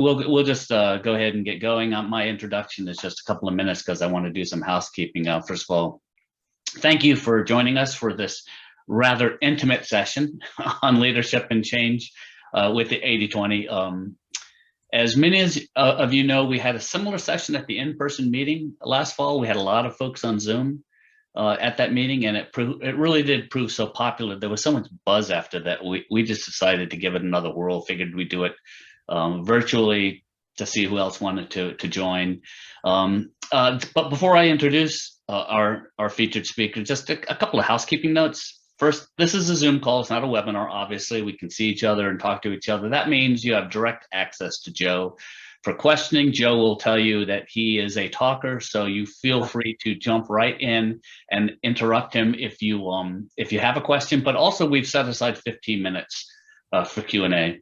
We'll just go ahead and get going. My introduction is just a couple of minutes because I want to do some housekeeping. First of all, thank you for joining us for this rather intimate session on leadership and change with the 80-20. As many of you know, we had a similar session at the in-person meeting last fall. We had a lot of folks on Zoom at that meeting, and it really did prove so popular. There was so much buzz after that. We just decided to give it another whirl. Figured we'd do it virtually to see who else wanted to join. But before I introduce our featured speaker, just a couple of housekeeping notes. First, this is a Zoom call. It's not a webinar. Obviously, we can see each other and talk to each other. That means you have direct access to Joe for questioning. Joe will tell you that he is a talker, so you feel free to jump right in and interrupt him if you have a question. But also, we've set aside 15 minutes for Q&A.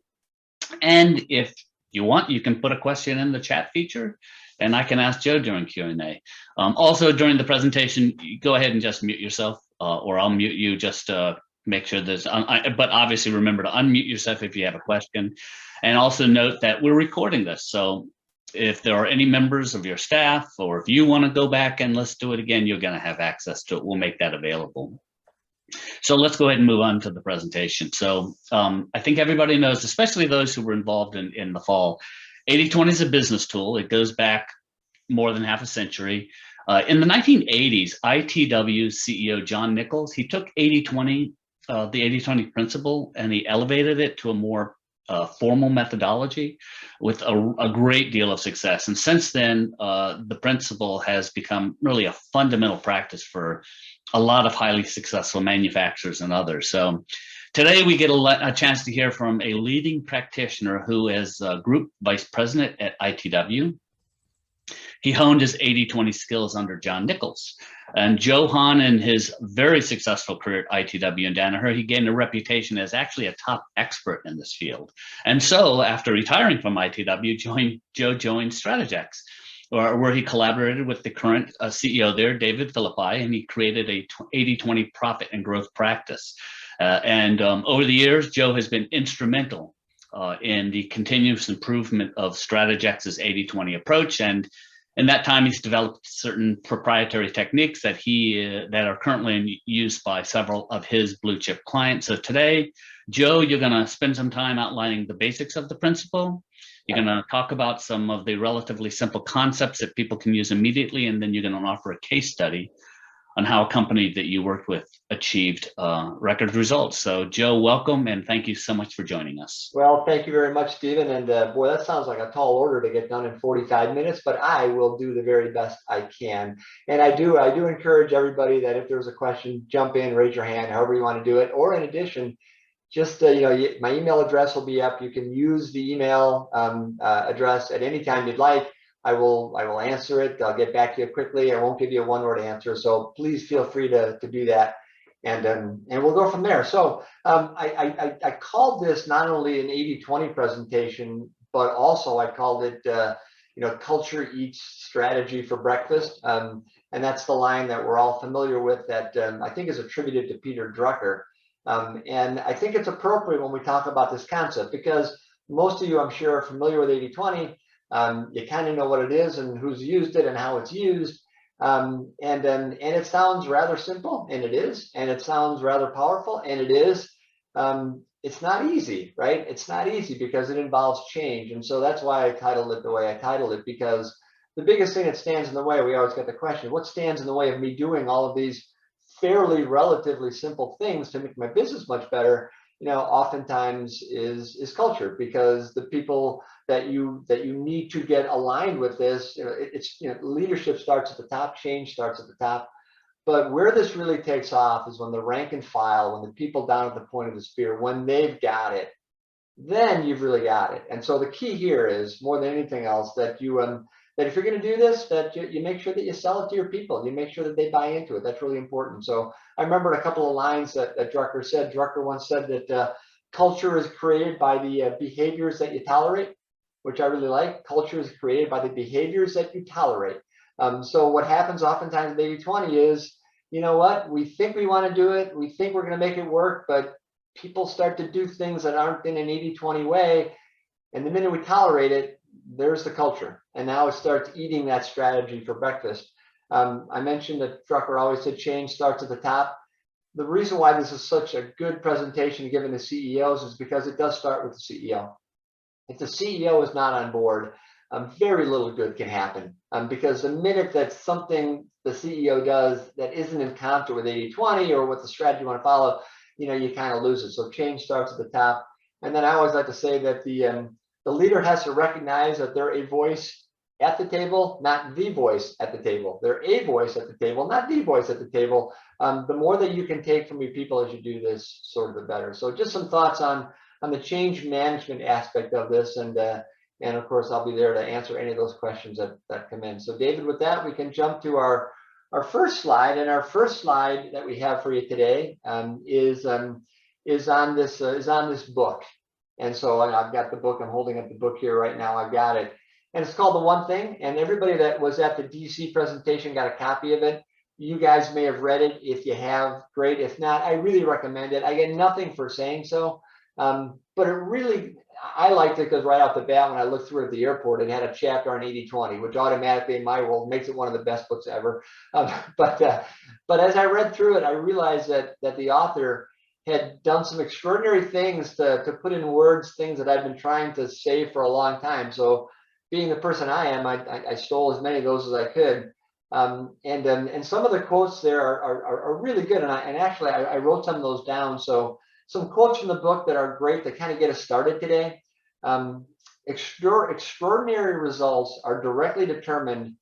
And if you want, you can put a question in the chat feature, and I can ask Joe during Q&A. Also, during the presentation, go ahead and just mute yourself, or I'll mute you just to make sure there's, but obviously remember to unmute yourself if you have a question. And also note that we're recording this. So if there are any members of your staff, or if you want to go back and let's do it again, you're going to have access to it. We'll make that available. So let's go ahead and move on to the presentation. So I think everybody knows, especially those who were involved in the fall, 80-20 is a business tool. It goes back more than half a century. In the 1980s, ITW CEO John Nichols, he took 80-20, the 80-20 principle, and he elevated it to a more formal methodology with a great deal of success. And since then, the principle has become really a fundamental practice for a lot of highly successful manufacturers and others. So today we get a chance to hear from a leading practitioner who is Group Vice President at ITW. He honed his 80-20 skills under John Nichols. And Joe Hahn, in his very successful career at ITW and Danaher, he gained a reputation as actually a top expert in this field. And so after retiring from ITW, Joe joined Strategex, where he collaborated with the current CEO there, David Philippi, and he created a 80-20 profit and growth practice. Over the years, Joe has been instrumental in the continuous improvement of Strategex's 80-20 approach. And in that time, he's developed certain proprietary techniques that are currently used by several of his blue chip clients. So today, Joe, you're going to spend some time outlining the basics of the principle. You're going to talk about some of the relatively simple concepts that people can use immediately, and then you're going to offer a case study on how a company that you worked with achieved record results. So Joe, welcome, and thank you so much for joining us. Well, thank you very much, Stephen. And boy, that sounds like a tall order to get done in 45 minutes, but I will do the very best I can. And I do encourage everybody that if there's a question, jump in, raise your hand, however you want to do it. Or in addition, just my email address will be up. You can use the email address at any time you'd like. I will answer it. I'll get back to you quickly. I won't give you a one-word answer. So please feel free to do that, and we'll go from there. So I called this not only an 80-20 presentation, but also I called it culture eats strategy for breakfast. And that's the line that we're all familiar with that I think is attributed to Peter Drucker. And I think it's appropriate when we talk about this concept because most of you, I'm sure, are familiar with 80-20. You kind of know what it is and who's used it and how it's used. And it sounds rather simple, and it is, and it sounds rather powerful, and it is. It's not easy, right? It's not easy because it involves change. And so that's why I titled it the way I titled it, because the biggest thing that stands in the way, we always get the question, what stands in the way of me doing all of these fairly relatively simple things to make my business much better, oftentimes is culture, because the people that you need to get aligned with this, leadership starts at the top, change starts at the top. But where this really takes off is when the rank and file, when the people down at the point of the spear, when they've got it, then you've really got it. And so the key here is, more than anything else, that that if you're going to do this, that you make sure that you sell it to your people. You make sure that they buy into it. That's really important. So I remembered a couple of lines that Drucker said. Drucker once said that culture is created by the behaviors that you tolerate, which I really like. Culture is created by the behaviors that you tolerate. So what happens oftentimes with 80-20 is, we think we want to do it. We think we're going to make it work, but people start to do things that aren't in an 80-20 way. And the minute we tolerate it, there's the culture. And now it starts eating that strategy for breakfast. I mentioned that Drucker always said change starts at the top. The reason why this is such a good presentation given to CEOs is because it does start with the CEO. If the CEO is not on board, very little good can happen, because the minute that something the CEO does that isn't in concert with 80-20 or what the strategy you want to follow, you kind of lose it. So change starts at the top. And then I always like to say that the leader has to recognize that they're a voice at the table, not the voice at the table. They're a voice at the table, not the voice at the table. The more that you can take from your people as you do this, sort of the better. So just some thoughts on the change management aspect of this, and of course I'll be there to answer any of those questions that come in. So David, with that, we can jump to our first slide, and our first slide that we have for you today is on this book. And so I've got the book. I'm holding up the book here right now. I've got it. And it's called The One Thing. And everybody that was at the DC presentation got a copy of it. You guys may have read it. If you have, great. If not, I really recommend it. I get nothing for saying so. But it really, I liked it because right off the bat, when I looked through it at the airport, it had a chapter on 80-20, which automatically in my world makes it one of the best books ever. But as I read through it, I realized that the author had done some extraordinary things to put in words things that I've been trying to say for a long time. So being the person I am, I stole as many of those as I could. And some of the quotes there are really good. And actually I wrote some of those down. So some quotes from the book that are great to kind of get us started today. Extraordinary results are directly determined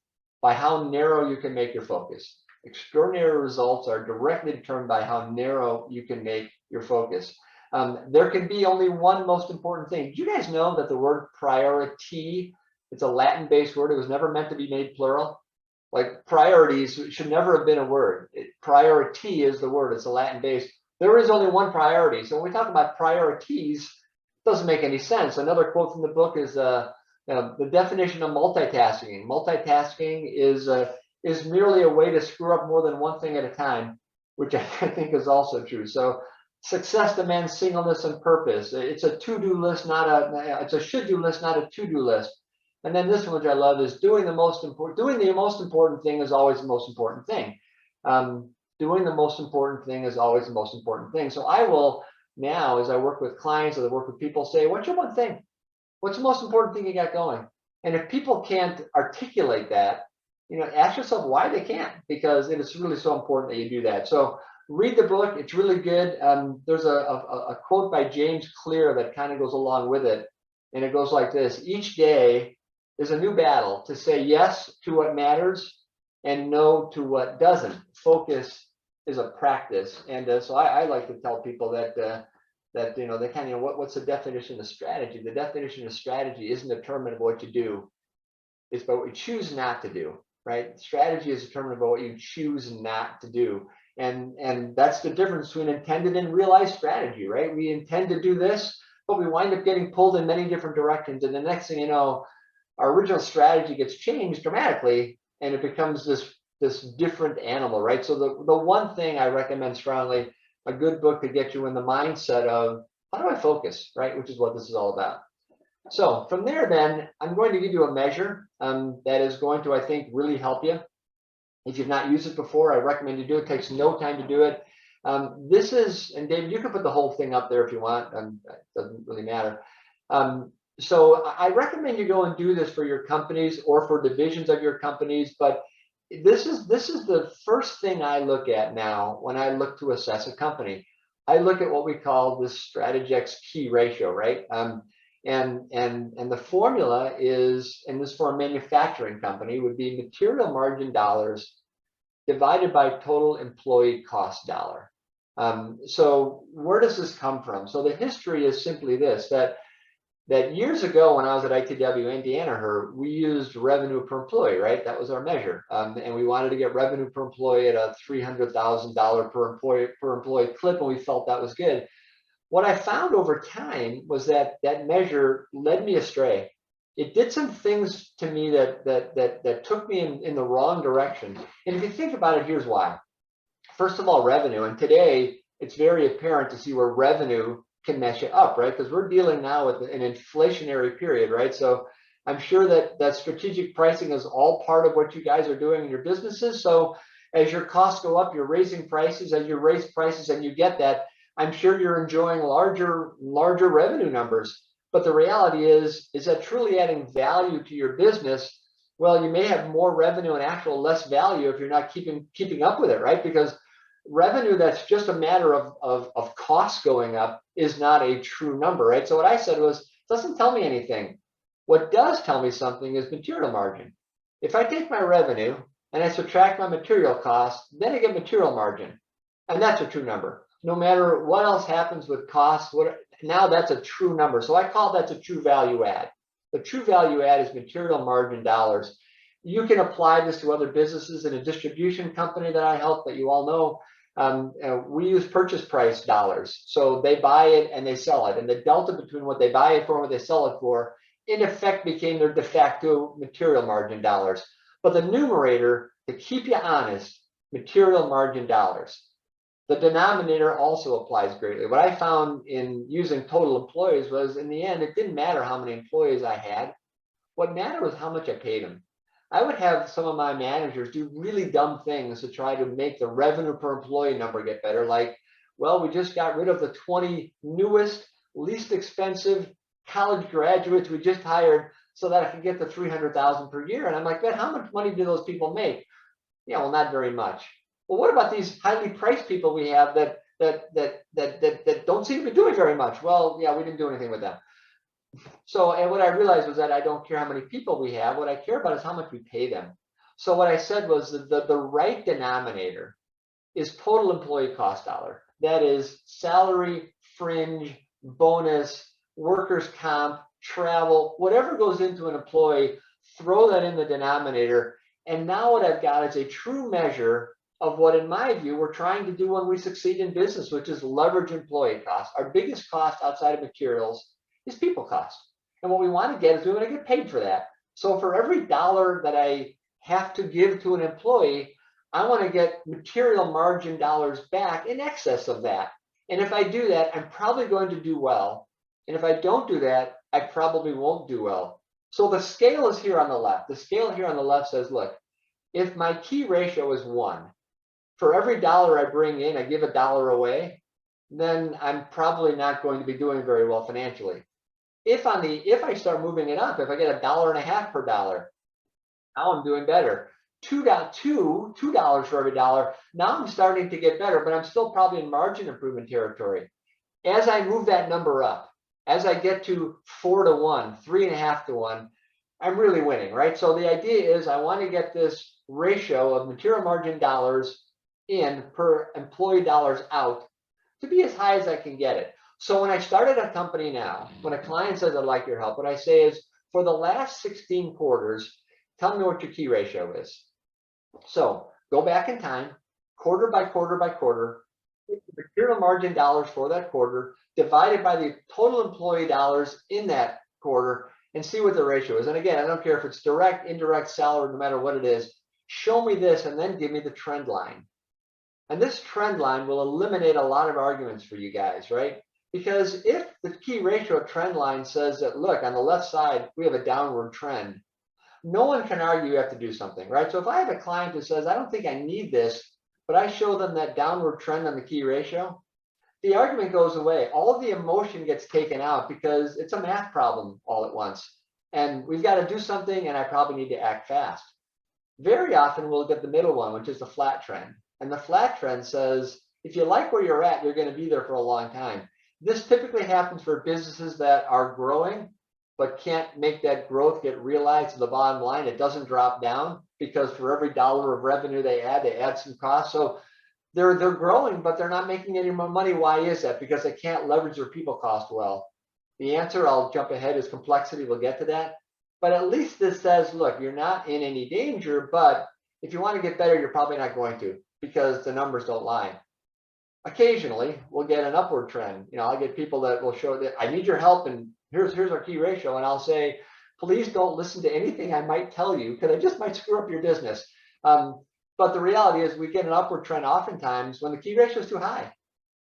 by how narrow you can make your focus. Extraordinary results are directly determined by how narrow you can make your focus. There can be only one most important thing. Do you guys know that the word priority, it's a Latin-based word. It was never meant to be made plural. Like priorities should never have been a word. Priority is the word. It's a Latin-based. There is only one priority. So when we talk about priorities, it doesn't make any sense. Another quote from the book is the definition of multitasking. Multitasking is merely a way to screw up more than one thing at a time, which I think is also true. So success demands singleness and purpose. It's a to-do list, it's a should-do list, not a to-do list. And then this one, which I love, is doing the most important thing is always the most important thing. Doing the most important thing is always the most important thing. So I will now, as I work with clients, as I work with people, say, what's your one thing? What's the most important thing you got going? And if people can't articulate that, ask yourself why they can't, because it is really so important that you do that. So read the book. It's really good. There's a quote by James Clear that kind of goes along with it. And it goes like this: each day is a new battle to say yes to what matters and no to what doesn't. Focus is a practice. And so I like to tell people that they kind of, what's the definition of strategy? The definition of strategy isn't determined by what you do. It's by what you choose not to do, right? Strategy is determined by what you choose not to do. And that's the difference between intended and realized strategy, right? We intend to do this, but we wind up getting pulled in many different directions. And the next thing you know, our original strategy gets changed dramatically, and it becomes this different animal, right? So the one thing I recommend strongly, a good book to get you in the mindset of how do I focus, right? Which is what this is all about. So from there, then I'm going to give you a measure that is going to, I think, really help you. If you've not used it before, I recommend you do it. It takes no time to do it. This is, and David, you can put the whole thing up there if you want. It doesn't really matter. So I recommend you go and do this for your companies or for divisions of your companies. But this is the first thing I look at now when I look to assess a company. I look at what we call this Strategex key ratio, right? And the formula is, and this for a manufacturing company would be material margin dollars divided by total employee cost dollar. So where does this come from? So the history is simply this, that years ago when I was at ITW and Danaher, we used revenue per employee, right? That was our measure. And we wanted to get revenue per employee at a $300,000 per employee clip, and we felt that was good. What I found over time was that measure led me astray. It did some things to me that took me in the wrong direction. And if you think about it, here's why. First of all, revenue. And today, it's very apparent to see where revenue can mesh it up, right? Because we're dealing now with an inflationary period, right? So I'm sure that strategic pricing is all part of what you guys are doing in your businesses. So as your costs go up, you're raising prices. As you raise prices and you get that, I'm sure you're enjoying larger revenue numbers. But the reality is that truly adding value to your business? Well, you may have more revenue and actual less value if you're not keeping up with it, right? Because revenue that's just a matter of costs going up is not a true number, right? So what I said was, it doesn't tell me anything. What does tell me something is material margin. If I take my revenue and I subtract my material costs, then I get material margin. And that's a true number. No matter what else happens with costs, now that's a true number. So I call that a true value add. The true value add is material margin dollars. You can apply this to other businesses. In a distribution company that I help that you all know, we use purchase price dollars. So they buy it and they sell it. And the delta between what they buy it for and what they sell it for, in effect, became their de facto material margin dollars. But the numerator, to keep you honest, material margin dollars. The denominator also applies greatly. What I found in using total employees was, in the end, it didn't matter how many employees I had. What mattered was how much I paid them. I would have some of my managers do really dumb things to try to make the revenue per employee number get better. Like, well, we just got rid of the 20 newest, least expensive college graduates we just hired so that I could get the 300,000 per year. And I'm like, man, how much money do those people make? Yeah, well, not very much. Well, what about these highly priced people we have that don't seem to be doing very much? Well, yeah, we didn't do anything with them. So, and what I realized was that I don't care how many people we have. What I care about is how much we pay them. So what I said was that the right denominator is total employee cost dollar. That is salary, fringe, bonus, workers' comp, travel, whatever goes into an employee, throw that in the denominator. And now what I've got is a true measure of what, in my view, we're trying to do when we succeed in business, which is leverage employee costs. Our biggest cost outside of materials is people cost. And what we want to get is we want to get paid for that. So for every dollar that I have to give to an employee, I want to get material margin dollars back in excess of that. And if I do that, I'm probably going to do well. And if I don't do that, I probably won't do well. So the scale is here on the left. The scale here on the left says, look, if my key ratio is 1, for every dollar I bring in, I give a dollar away, then I'm probably not going to be doing very well financially. If I start moving it up, if I get $1.50 per dollar, now I'm doing better. $2 for every dollar. Now I'm starting to get better, but I'm still probably in margin improvement territory. As I move that number up, as I get to 4 to 1, 3.5 to 1, I'm really winning, right? So the idea is I want to get this ratio of material margin dollars in per employee dollars out to be as high as I can get it. So when I started a company now, when a client says, I'd like your help, what I say is, for the last 16 quarters, tell me what your key ratio is. So go back in time, quarter by quarter by quarter, material margin dollars for that quarter, divided by the total employee dollars in that quarter, and see what the ratio is. And again, I don't care if it's direct, indirect, salary, no matter what it is, show me this and then give me the trend line. And this trend line will eliminate a lot of arguments for you guys, right? Because if the key ratio trend line says that, look, on the left side, we have a downward trend, no one can argue you have to do something, right? So if I have a client who says, I don't think I need this, but I show them that downward trend on the key ratio, the argument goes away. All of the emotion gets taken out because it's a math problem all at once. And we've got to do something, and I probably need to act fast. Very often we'll get the middle one, which is the flat trend. And the flat trend says, if you like where you're at, you're going to be there for a long time. This typically happens for businesses that are growing, but can't make that growth get realized to the bottom line. It doesn't drop down because for every dollar of revenue they add some costs. So they're growing, but they're not making any more money. Why is that? Because they can't leverage their people cost well. The answer, I'll jump ahead, is complexity. We'll get to that. But at least this says, look, you're not in any danger, but if you want to get better, you're probably not going to, because the numbers don't lie. Occasionally, we'll get an upward trend. I'll get people that will show that I need your help, and here's our key ratio. And I'll say, please don't listen to anything I might tell you, because I just might screw up your business. But the reality is we get an upward trend oftentimes when the key ratio is too high,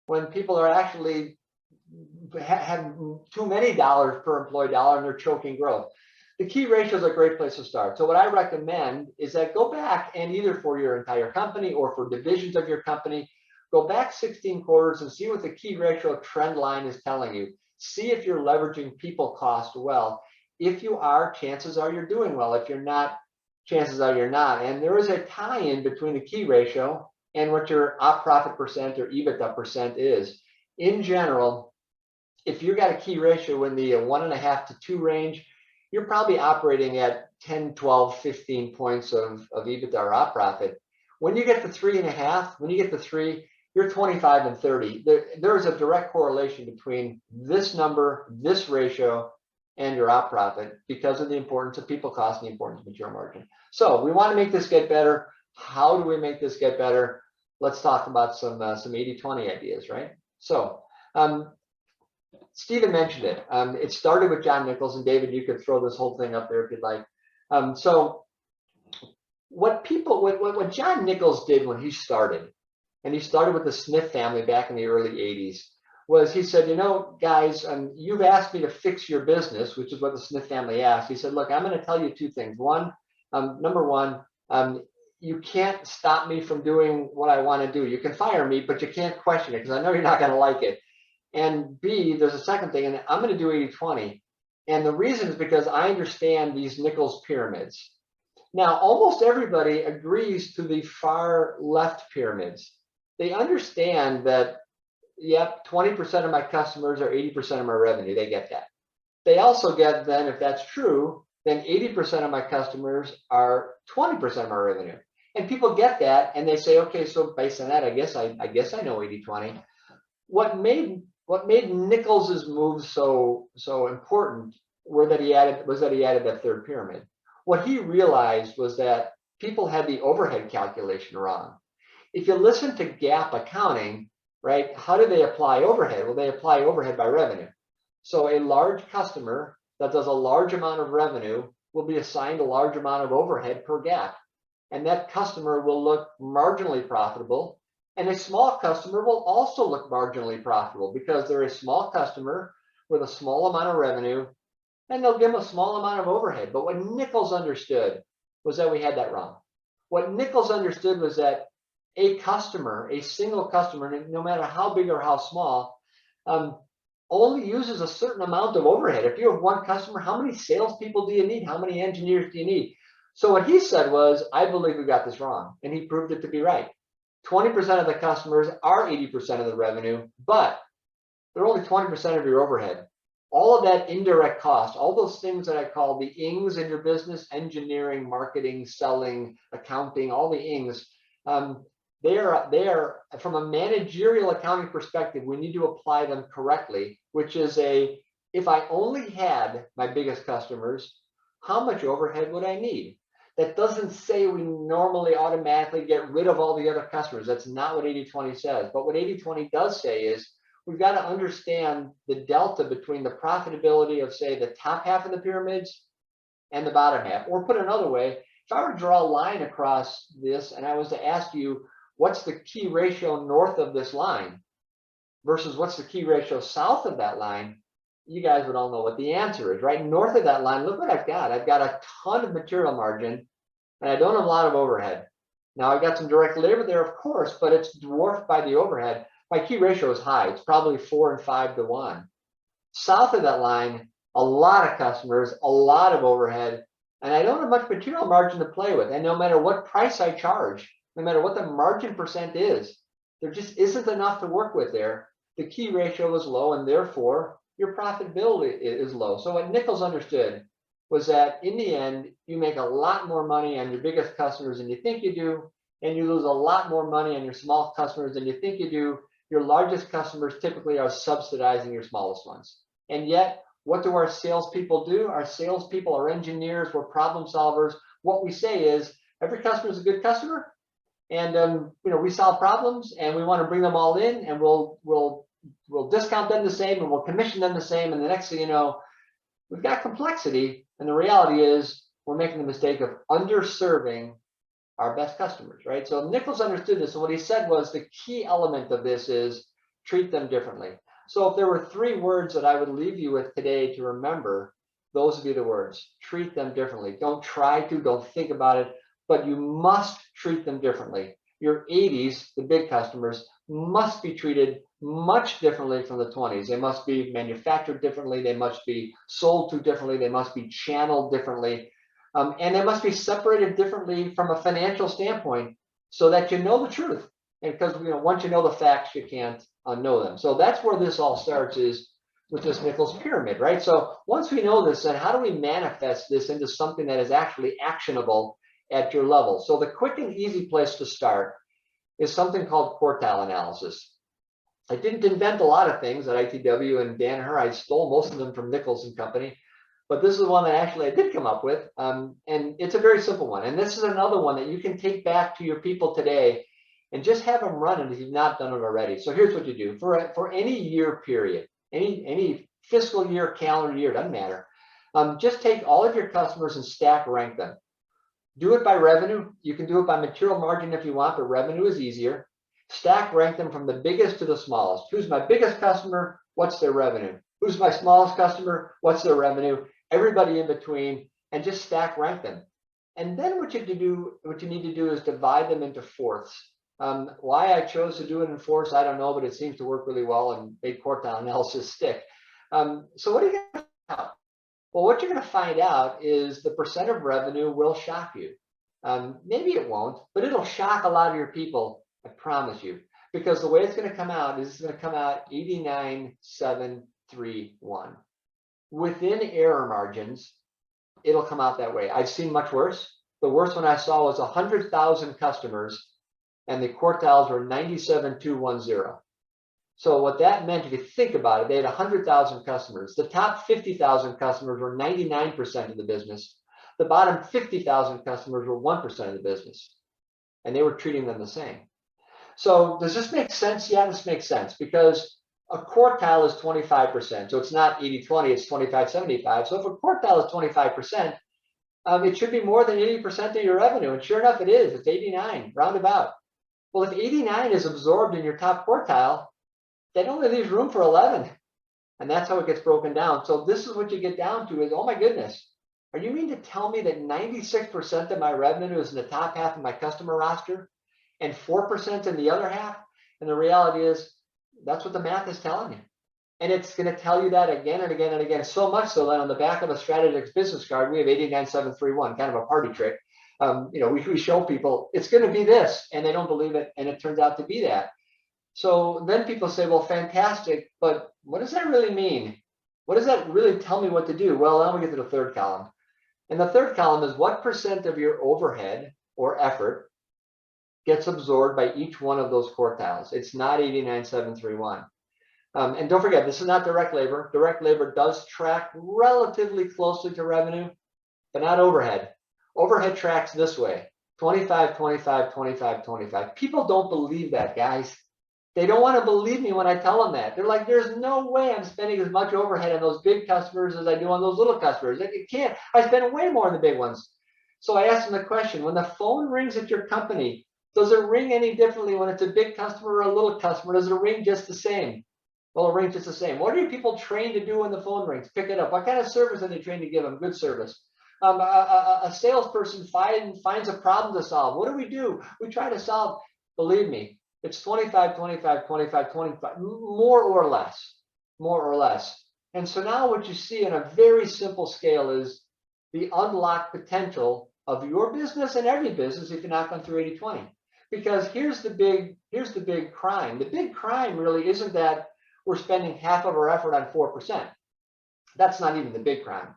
when people are actually have too many dollars per employee dollar and they're choking growth. the key ratio is a great place to start. So what I recommend is that go back and either for your entire company or for divisions of your company, go back 16 quarters and see what the key ratio trend line is telling you. See if you're leveraging people cost well. If you are, chances are you're doing well. If you're not, chances are you're not. And there is a tie-in between the key ratio and what your op profit percent or EBITDA percent is. In general, if you've got a key ratio in the 1.5 to 2 range, you're probably operating at 10, 12, 15 points of EBITDA or op profit. When you get to 3.5, when you get to 3, you're 25 and 30. There's a direct correlation between this number, this ratio, and your op profit because of the importance of people cost and the importance of material margin. So we want to make this get better. How do we make this get better? Let's talk about some 80-20 ideas, right? So Stephen mentioned it. It started with John Nichols, and David, you could throw this whole thing up there if you'd like. So what John Nichols did when he started, and he started with the Smith family back in the early 80s, was he said, you know, guys, you've asked me to fix your business, which is what the Smith family asked. He said, look, I'm going to tell you two things. One, number one, you can't stop me from doing what I want to do. You can fire me, but you can't question it because I know you're not going to like it. And B, there's a second thing, and I'm going to do 80-20. And the reason is because I understand these Nichols pyramids. Now, almost everybody agrees to the far left pyramids. They understand that, yep, 20% of my customers are 80% of my revenue. They get that. They also get then, if that's true, then 80% of my customers are 20% of my revenue. And people get that, and they say, okay, so based on that, I guess I know 80-20. What made Nichols's move so important was that he added that third pyramid. What he realized was that people had the overhead calculation wrong. If you listen to GAAP accounting, right, how do they apply overhead? Well, they apply overhead by revenue. So a large customer that does a large amount of revenue will be assigned a large amount of overhead per GAAP. And that customer will look marginally profitable. And a small customer will also look marginally profitable because they're a small customer with a small amount of revenue, and they'll give them a small amount of overhead. But what Nichols understood was that we had that wrong. What Nichols understood was that a customer, a single customer, no matter how big or how small, only uses a certain amount of overhead. If you have one customer, how many salespeople do you need? How many engineers do you need? So what he said was, I believe we got this wrong. And he proved it to be right. 20% of the customers are 80% of the revenue, but they're only 20% of your overhead. All of that indirect cost, all those things that I call the ings in your business, engineering, marketing, selling, accounting, all the ings, they are from a managerial accounting perspective, we need to apply them correctly, which is if I only had my biggest customers, how much overhead would I need? That doesn't say we normally automatically get rid of all the other customers. That's not what 80-20 says. But what 80-20 does say is we've got to understand the delta between the profitability of, say, the top half of the pyramids and the bottom half. Or put another way, if I were to draw a line across this and I was to ask you, what's the key ratio north of this line versus what's the key ratio south of that line, you guys would all know what the answer is, right? North of that line, look what I've got. I've got a ton of material margin, and I don't have a lot of overhead. Now, I've got some direct labor there, of course, but it's dwarfed by the overhead. My key ratio is high. It's probably 4 and 5 to 1. South of that line, a lot of customers, a lot of overhead, and I don't have much material margin to play with. And no matter what price I charge, no matter what the margin percent is, there just isn't enough to work with there. The key ratio is low, and therefore, your profitability is low. So what Nichols understood was that in the end, you make a lot more money on your biggest customers than you think you do, and you lose a lot more money on your small customers than you think you do. Your largest customers typically are subsidizing your smallest ones. And yet, what do our salespeople do? Our salespeople are engineers, we're problem solvers. What we say is, every customer is a good customer, and we solve problems, and we want to bring them all in, and we'll discount them the same, and we'll commission them the same, and the next thing you know, we've got complexity, and the reality is we're making the mistake of underserving our best customers, right? So Nichols understood this, and what he said was the key element of this is treat them differently. So if there were 3 words that I would leave you with today to remember, Those would be the words. Treat them differently. Don't try to, don't think about it, but you must treat them differently. Your 80s, the big customers, must be treated much differently from the 20s. They must be manufactured differently. They must be sold to differently. They must be channeled differently. And they must be separated differently from a financial standpoint so that you know the truth. And because once you know the facts, you can't unknow them. So that's where this all starts, is with this Nichols pyramid, right? So once we know this, then how do we manifest this into something that is actually actionable at your level? So the quick and easy place to start is something called quartile analysis. I didn't invent a lot of things at ITW and Danaher. I stole most of them from Nichols and Company, but this is one that actually I did come up with. And it's a very simple one. And this is another one that you can take back to your people today and just have them run it if you've not done it already. So here's what you do for any year period, any fiscal year, calendar year, doesn't matter. Just take all of your customers and stack rank them. Do it by revenue. You can do it by material margin if you want, but revenue is easier. Stack rank them from the biggest to the smallest. Who's my biggest customer? What's their revenue? Who's my smallest customer? What's their revenue? Everybody in between, and just stack rank them. And then what you need to do is divide them into fourths. Why I chose to do it in fourths, I don't know, but it seems to work really well and make quartile analysis stick. So what are you going to find out? Well, what you're going to find out is the percent of revenue will shock you. Maybe it won't, but it'll shock a lot of your people, I promise you, because the way it's going to come out is it's going to come out 89,731. Within error margins, it'll come out that way. I've seen much worse. The worst one I saw was 100,000 customers, and the quartiles were 97,210. So what that meant, if you think about it, they had 100,000 customers. The top 50,000 customers were 99% of the business. The bottom 50,000 customers were 1% of the business, and they were treating them the same. So does this make sense? Yeah, this makes sense, because a quartile is 25%. So it's not 80-20, it's 25-75. So if a quartile is 25%, it should be more than 80% of your revenue. And sure enough, it is. It's 89, roundabout. Well, if 89 is absorbed in your top quartile, that only leaves room for 11. And that's how it gets broken down. So this is what you get down to is, oh my goodness, are you mean to tell me that 96% of my revenue is in the top half of my customer roster and 4% in the other half? And the reality is, that's what the math is telling you. And it's going to tell you that again and again and again, so much so that on the back of a Strategex business card, we have 89,731, kind of a party trick. We show people it's going to be this, and they don't believe it, and it turns out to be that. So then people say, well, fantastic, but what does that really mean? What does that really tell me what to do? Well, now we get to the third column. And the third column is what percent of your overhead or effort gets absorbed by each one of those quartiles. It's not 89,731. And don't forget, this is not direct labor. Direct labor does track relatively closely to revenue, but not overhead. Overhead tracks this way, 25, 25, 25, 25. People don't believe that, guys. They don't want to believe me when I tell them that. They're like, there's no way I'm spending as much overhead on those big customers as I do on those little customers. You can't. I spend way more on the big ones. So I asked them the question, when the phone rings at your company, does it ring any differently when it's a big customer or a little customer? Does it ring just the same? Well, it rings just the same. What are you people trained to do when the phone rings? Pick it up. What kind of service are they trained to give them? Good service. A salesperson finds a problem to solve. What do? We try to solve. Believe me, it's 25, 25, 25, 25, more or less. And so now what you see on a very simple scale is the unlocked potential of your business and every business if you're not going through 80-20. Because here's the big crime. The big crime really isn't that we're spending half of our effort on 4%. That's not even the big crime.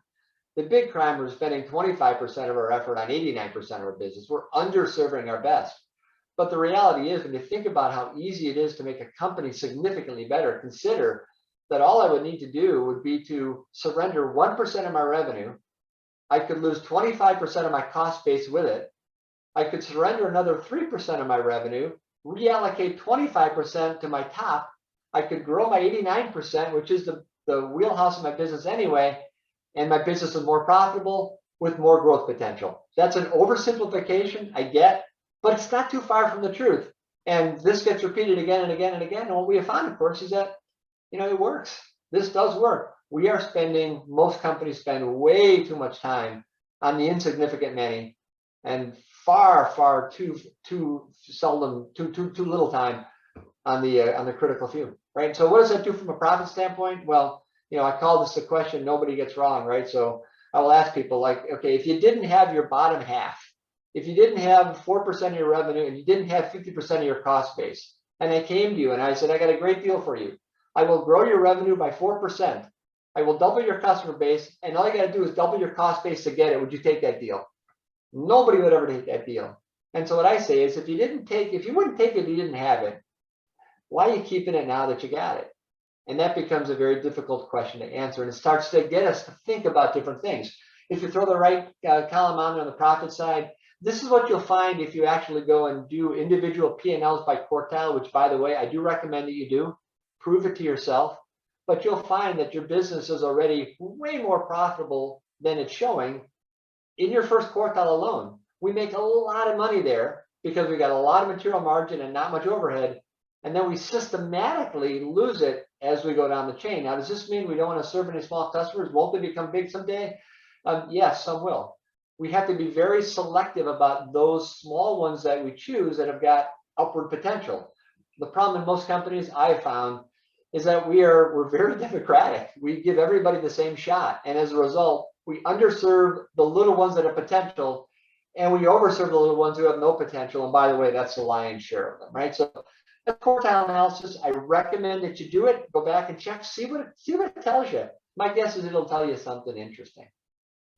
The big crime, we're spending 25% of our effort on 89% of our business. We're underserving our best. But the reality is, when you think about how easy it is to make a company significantly better, consider that all I would need to do would be to surrender 1% of my revenue. I could lose 25% of my cost base with it. I could surrender another 3% of my revenue, reallocate 25% to my top. I could grow my 89%, which is the wheelhouse of my business anyway, and my business is more profitable with more growth potential. That's an oversimplification, I get, but it's not too far from the truth. And this gets repeated again and again and again. And what we have found, of course, is that, it works. This does work. Most companies spend way too much time on the insignificant many, and far too little time on the critical few, right? So what does that do from a profit standpoint? Well, I call this the question nobody gets wrong, right? So I will ask people like, okay, if you didn't have your bottom half, if you didn't have 4% of your revenue and you didn't have 50% of your cost base, and I came to you and I said, I got a great deal for you. I will grow your revenue by 4%. I will double your customer base, and all you got to do is double your cost base to get it. Would you take that deal? Nobody would ever take that deal. And so what I say is, if you wouldn't take it, you didn't have it. Why are you keeping it now that you got it? And that becomes a very difficult question to answer, and it starts to get us to think about different things. If you throw the right column on the profit side, this is what you'll find if you actually go and do individual P&Ls by quartile, which, by the way, I do recommend that you do. Prove it to yourself. But you'll find that your business is already way more profitable than it's showing in your first quartile alone. We make a lot of money there because we got a lot of material margin and not much overhead. And then we systematically lose it as we go down the chain. Now, does this mean we don't want to serve any small customers? Won't they become big someday? Yes, some will. We have to be very selective about those small ones that we choose that have got upward potential. The problem in most companies I've found is that we're very democratic. We give everybody the same shot. And as a result, we underserve the little ones that have potential, and we overserve the little ones who have no potential. And by the way, that's the lion's share of them, right? So the quartile analysis, I recommend that you do it. Go back and check, see what it tells you. My guess is it'll tell you something interesting.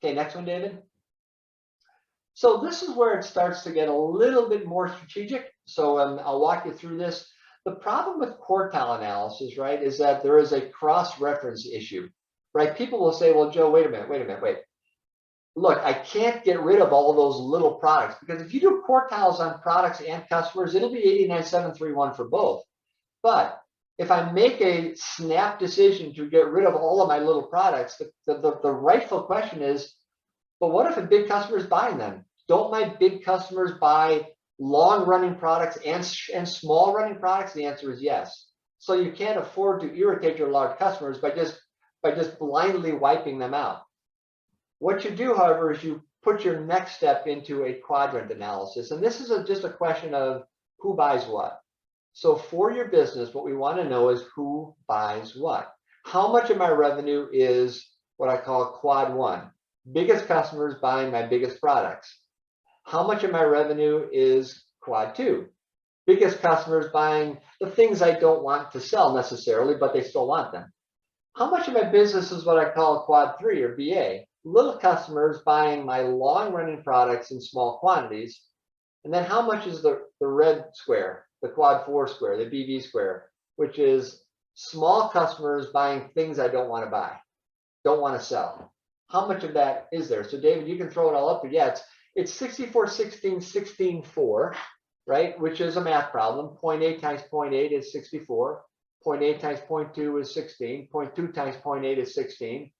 Okay, next one, David. So this is where it starts to get a little bit more strategic. So I'll walk you through this. The problem with quartile analysis, right, is that there is a cross-reference issue, right? People will say, well, Joe, wait a minute. Look, I can't get rid of all those little products, because if you do quartiles on products and customers, it'll be 89,731 for both. But if I make a snap decision to get rid of all of my little products, the rightful question is, but what if a big customer is buying them? Don't my big customers buy long-running products and small-running products? The answer is yes. So you can't afford to irritate your large customers by just blindly wiping them out. What you do, however, is you put your next step into a quadrant analysis. And this is just a question of who buys what. So for your business, what we want to know is who buys what. How much of my revenue is what I call quad one? Biggest customers buying my biggest products. How much of my revenue is quad two? Biggest customers buying the things I don't want to sell necessarily, but they still want them. How much of my business is what I call quad three or BA? Little customers buying my long-running products in small quantities. And then how much is the red square, the quad four square, the BB square, which is small customers buying things I don't want to buy, don't want to sell. How much of that is there? So David, you can throw it all up, but yeah, it's 64, 16, 16, 4, right? Which is a math problem. 0.8 times 0.8 is 64. 0.8 times 0.2 is 16. 0.2 times 0.8 is 16.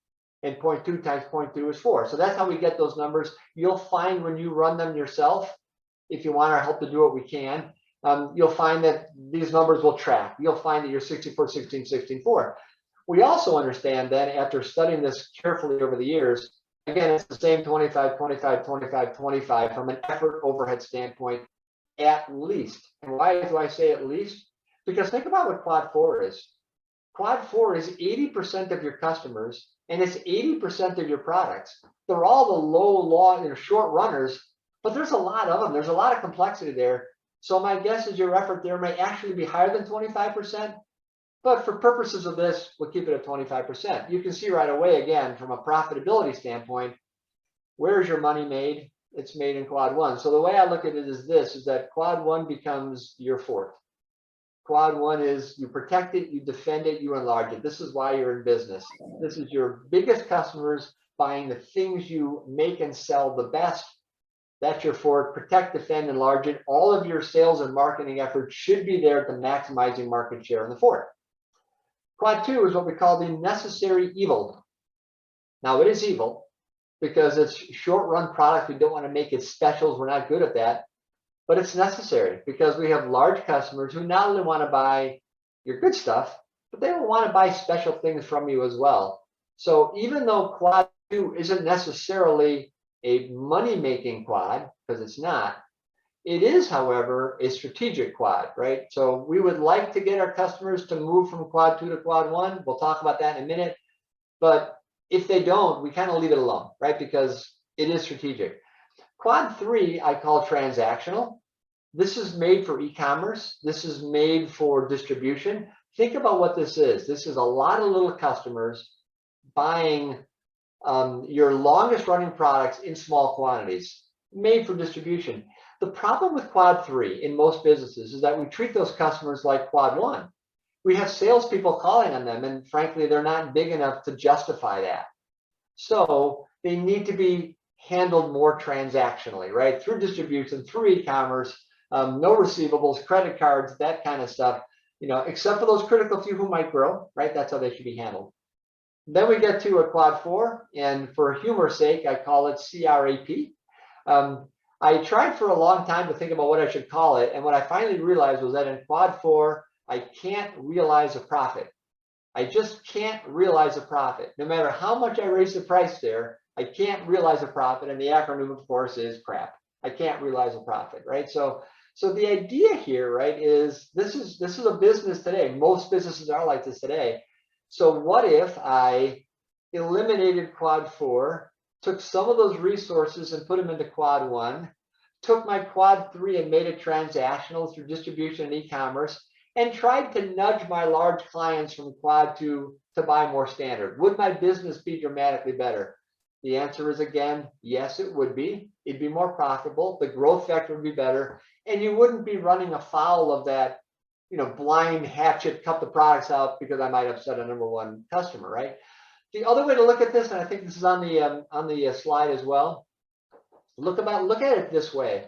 And 0.2 times 0.2 is 4. So that's how we get those numbers. You'll find when you run them yourself, if you want our help to do it, we can. You'll find that these numbers will track. You'll find that you're 64, 16, 16, 4. We also understand that after studying this carefully over the years, again, it's the same 25, 25, 25, 25 from an effort overhead standpoint, at least. And why do I say at least? Because think about what quad 4 is. Quad 4 is 80% of your customers, and it's 80% of your products. They're all the low, short runners, but there's a lot of them. There's a lot of complexity there. So my guess is your effort there may actually be higher than 25%. But for purposes of this, we'll keep it at 25%. You can see right away, again, from a profitability standpoint, where's your money made? It's made in quad 1. So the way I look at it is this, is that quad 1 becomes your fort. Quad 1 is you protect it, you defend it, you enlarge it. This is why you're in business. This is your biggest customers buying the things you make and sell the best. That's your fort. Protect, defend, enlarge it. All of your sales and marketing efforts should be there to maximizing market share in the fort. Quad 2 is what we call the necessary evil. Now, it is evil because it's short-run product. We don't want to make it specials. We're not good at that. But it's necessary because we have large customers who not only want to buy your good stuff, but they will want to buy special things from you as well. So even though quad 2 isn't necessarily a money-making quad, because it's not, it is, however, a strategic quad, right? So we would like to get our customers to move from quad 2 to quad 1. We'll talk about that in a minute. But if they don't, we kind of leave it alone, right? Because it is strategic. Quad 3, I call transactional. This is made for e-commerce. This is made for distribution. Think about what this is. This is a lot of little customers buying your longest running products in small quantities, made for distribution. The problem with quad 3 in most businesses is that we treat those customers like quad 1. We have salespeople calling on them, and frankly, they're not big enough to justify that. So they need to be handled more transactionally, right? Through distribution, through e-commerce, no receivables, credit cards, that kind of stuff, except for those critical few who might grow, right? That's how they should be handled. Then we get to a quad 4, and for humor's sake, I call it CRAP. I tried for a long time to think about what I should call it, and what I finally realized was that in quad 4, I can't realize a profit. I just can't realize a profit. No matter how much I raise the price there, I can't realize a profit, and the acronym, of course, is CRAP. I can't realize a profit, right? So the idea here, right, is this is a business today. Most businesses are like this today. So what if I eliminated quad 4, took some of those resources and put them into quad 1, took my quad 3 and made it transactional through distribution and e-commerce, and tried to nudge my large clients from quad 2 to buy more standard? Would my business be dramatically better? The answer is, again, yes, it would be. It'd be more profitable. The growth factor would be better. And you wouldn't be running afoul of that, blind hatchet, cut the products out because I might upset a number 1 customer, right? The other way to look at this, and I think this is on the slide as well, look at it this way.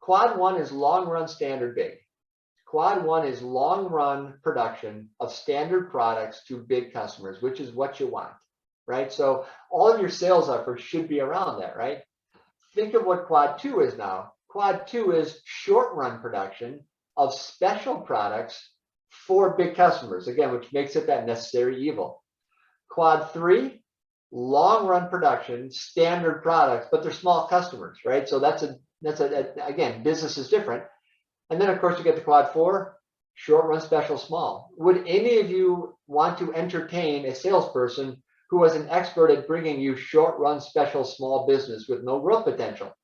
Quad 1 is long run standard big. Quad 1 is long run production of standard products to big customers, which is what you want, right? So all of your sales efforts should be around that, right? Think of what quad 2 is now. Quad 2 is short run production of special products for big customers, again, which makes it that necessary evil. Quad 3, long run production, standard products, but they're small customers, right? So that's again, business is different. And then of course you get the quad 4, short run, special, small. Would any of you want to entertain a salesperson who was an expert at bringing you short run, special, small business with no growth potential?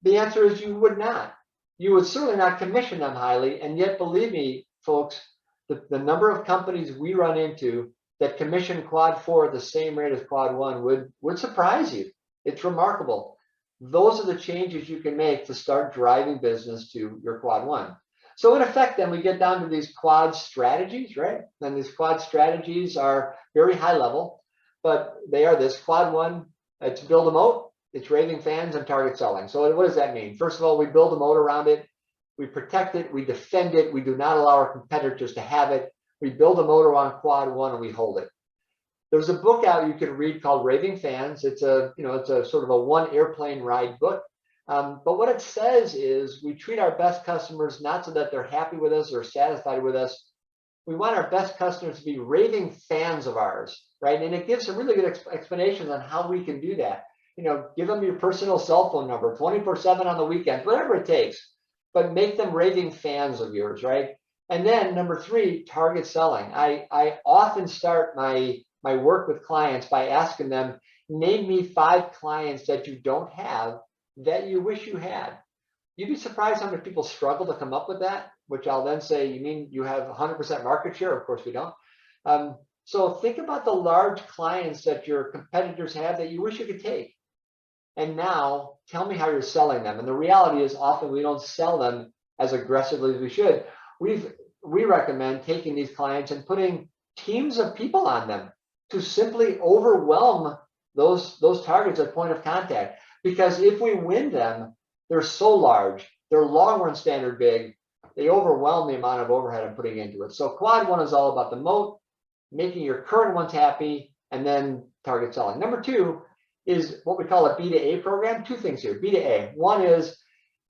The answer is you would not. You would certainly not commission them highly. And yet, believe me, folks, the number of companies we run into that commission quad 4 at the same rate as quad 1 would surprise you. It's remarkable. Those are the changes you can make to start driving business to your quad 1. So in effect, then we get down to these quad strategies, right? And these quad strategies are very high level, but they are this. Quad 1, it's build a moat, it's raving fans and target selling. So what does that mean? First of all, we build a moat around it, we protect it, we defend it, we do not allow our competitors to have it. We build a moat around quad 1 and we hold it. There's a book out you can read called Raving Fans. It's a sort of a one airplane ride book. But what it says is we treat our best customers not so that they're happy with us or satisfied with us. We want our best customers to be raving fans of ours, right? And it gives some really good explanations on how we can do that. Give them your personal cell phone number, 24/7 on the weekends, whatever it takes, but make them raving fans of yours, right? And then number 3, target selling. I often start my work with clients by asking them, name me 5 clients that you don't have that you wish you had. You'd be surprised how many people struggle to come up with that, which I'll then say, you mean you have 100% market share? Of course we don't. So think about the large clients that your competitors have that you wish you could take. And now tell me how you're selling them. And the reality is often we don't sell them as aggressively as we should. We recommend taking these clients and putting teams of people on them to simply overwhelm those targets at point of contact. Because if we win them, they're so large, they're long run standard big, they overwhelm the amount of overhead I'm putting into it. So quad 1 is all about the moat, making your current ones happy, and then target selling. Number 2 is what we call a B to A program. 2 things here, B to A. One is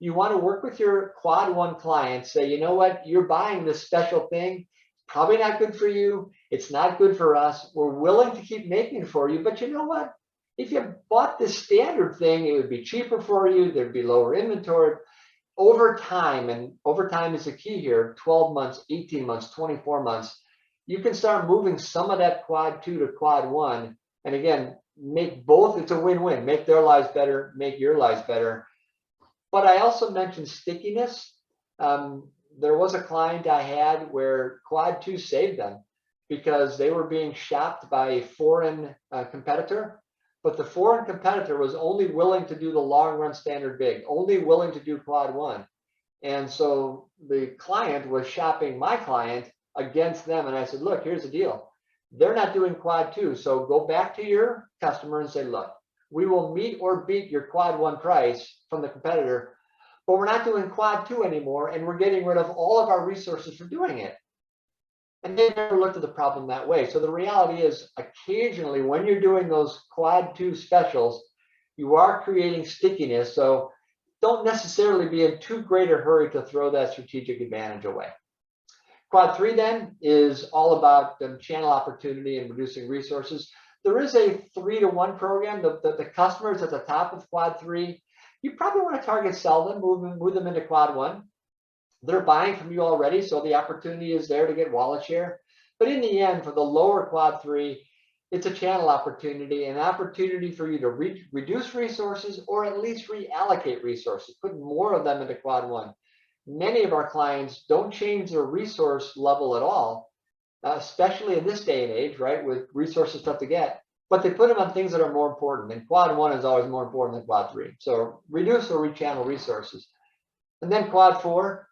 you want to work with your quad 1 clients, say, you know what, you're buying this special thing. probably not good for you. It's not good for us. We're willing to keep making it for you, but you know what? If you bought this standard thing, it would be cheaper for you. There'd be lower inventory over time. And over time is the key here, 12 months, 18 months, 24 months. You can start moving some of that quad 2 to quad 1. And again, make both. It's a win-win. Make their lives better, make your lives better. But I also mentioned stickiness. There was a client I had where quad 2 saved them because they were being shopped by a foreign competitor, but the foreign competitor was only willing to do the long run standard big, only willing to do quad 1. And so the client was shopping my client against them. And I said, look, here's the deal. They're not doing quad 2. So go back to your customer and say, look, we will meet or beat your quad 1 price from the competitor, but we're not doing quad 2 anymore, and we're getting rid of all of our resources for doing it. And they never looked at the problem that way. So the reality is, occasionally when you're doing those quad 2 specials, you are creating stickiness. So don't necessarily be in too great a hurry to throw that strategic advantage away. Quad 3 then is all about the channel opportunity and reducing resources. There is a 3-to-1 program. The customers at the top of quad 3, you probably want to target sell them, move them into quad 1. They're buying from you already, so the opportunity is there to get wallet share. But in the end, for the lower quad 3, it's a channel opportunity, an opportunity for you to reduce resources or at least reallocate resources, put more of them into quad 1. Many of our clients don't change their resource level at all, especially in this day and age, right, with resources tough to get, but they put them on things that are more important. And quad 1 is always more important than quad 3. So reduce or rechannel resources. And then quad 4,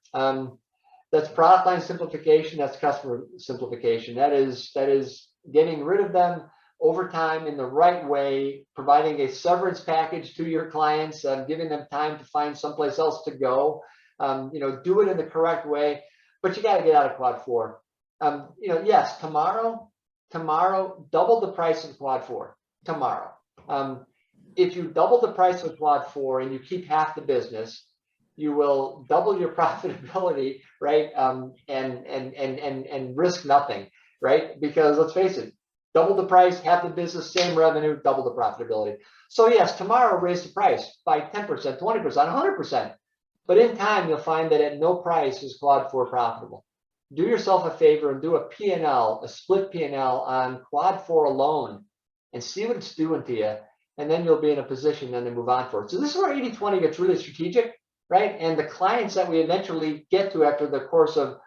that's product line simplification, that's customer simplification. That is getting rid of them over time in the right way, providing a severance package to your clients, giving them time to find someplace else to go. Do it in the correct way, but you got to get out of quad 4. Yes, tomorrow, double the price of quad 4 tomorrow. If you double the price of quad 4 and you keep half the business, you will double your profitability, right? And risk nothing, right? Because let's face it, double the price, half the business, same revenue, double the profitability. So yes, tomorrow raise the price by 10%, 20%, 100%. But in time, you'll find that at no price is quad 4 profitable. Do yourself a favor and do a P&L, a split P&L on quad 4 alone and see what it's doing to you. And then you'll be in a position then to move on for it. So this is where 80-20 gets really strategic, right? And the clients that we eventually get to after the course of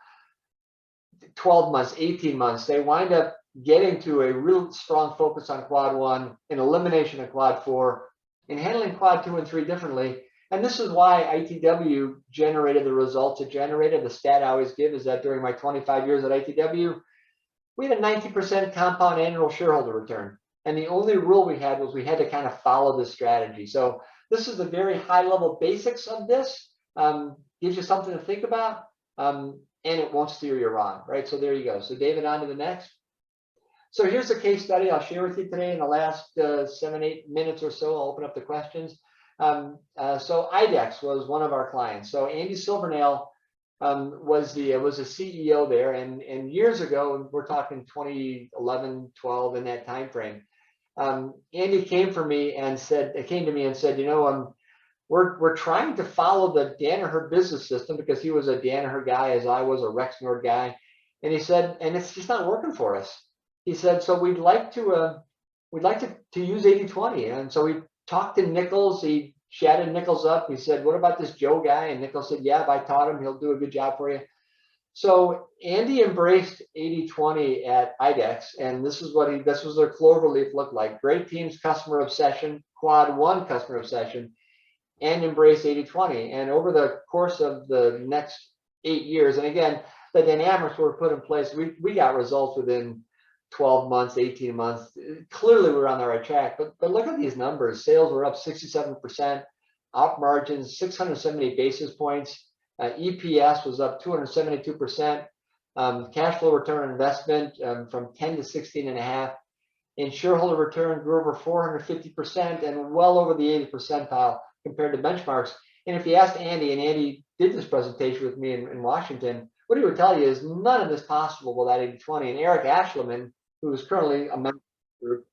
12 months, 18 months, they wind up getting to a real strong focus on quad 1 and elimination of quad 4 and handling quad 2 and 3 differently. And this is why ITW generated the results it generated. The stat I always give is that during my 25 years at ITW, we had a 90% compound annual shareholder return. And the only rule we had was we had to kind of follow this strategy. So this is the very high level basics of this. Gives you something to think about, and it won't steer you wrong, right? So there you go. So David, on to the next. So here's a case study I'll share with you today in the last 7-8 minutes or so. I'll open up the questions. So idex was one of our clients. So Andy Silvernail was the CEO there, and years ago, we're talking 2011, 12 in that time frame. Andy came to me and said, we're trying to follow the Danaher business system because he was a Danaher guy as I was a Rexnord guy, and he said, and it's just not working for us. He said, so we'd like to use 80-20, and so we talked to Nichols. He chatted Nichols up. He said, what about this Joe guy? And Nichols said, yeah, if I taught him, he'll do a good job for you. So Andy embraced 80-20 at idex, and this was their cloverleaf looked like. Great teams, customer obsession, quad 1 customer obsession, and embrace 80-20. And over the course of the next 8 years, and again, the dynamics were put in place. We got results within 12 months, 18 months. Clearly, we're on the right track. But look at these numbers. Sales were up 67%, op margins 670 basis points. EPS was up 272%. Cash flow return on investment from 10 to 16.5. And shareholder return grew over 450% and well over the 80th percentile compared to benchmarks. And if you asked Andy, and Andy did this presentation with me in Washington, what he would tell you is none of this possible without 80/20. And Eric Ashleman, who is currently a member of the group,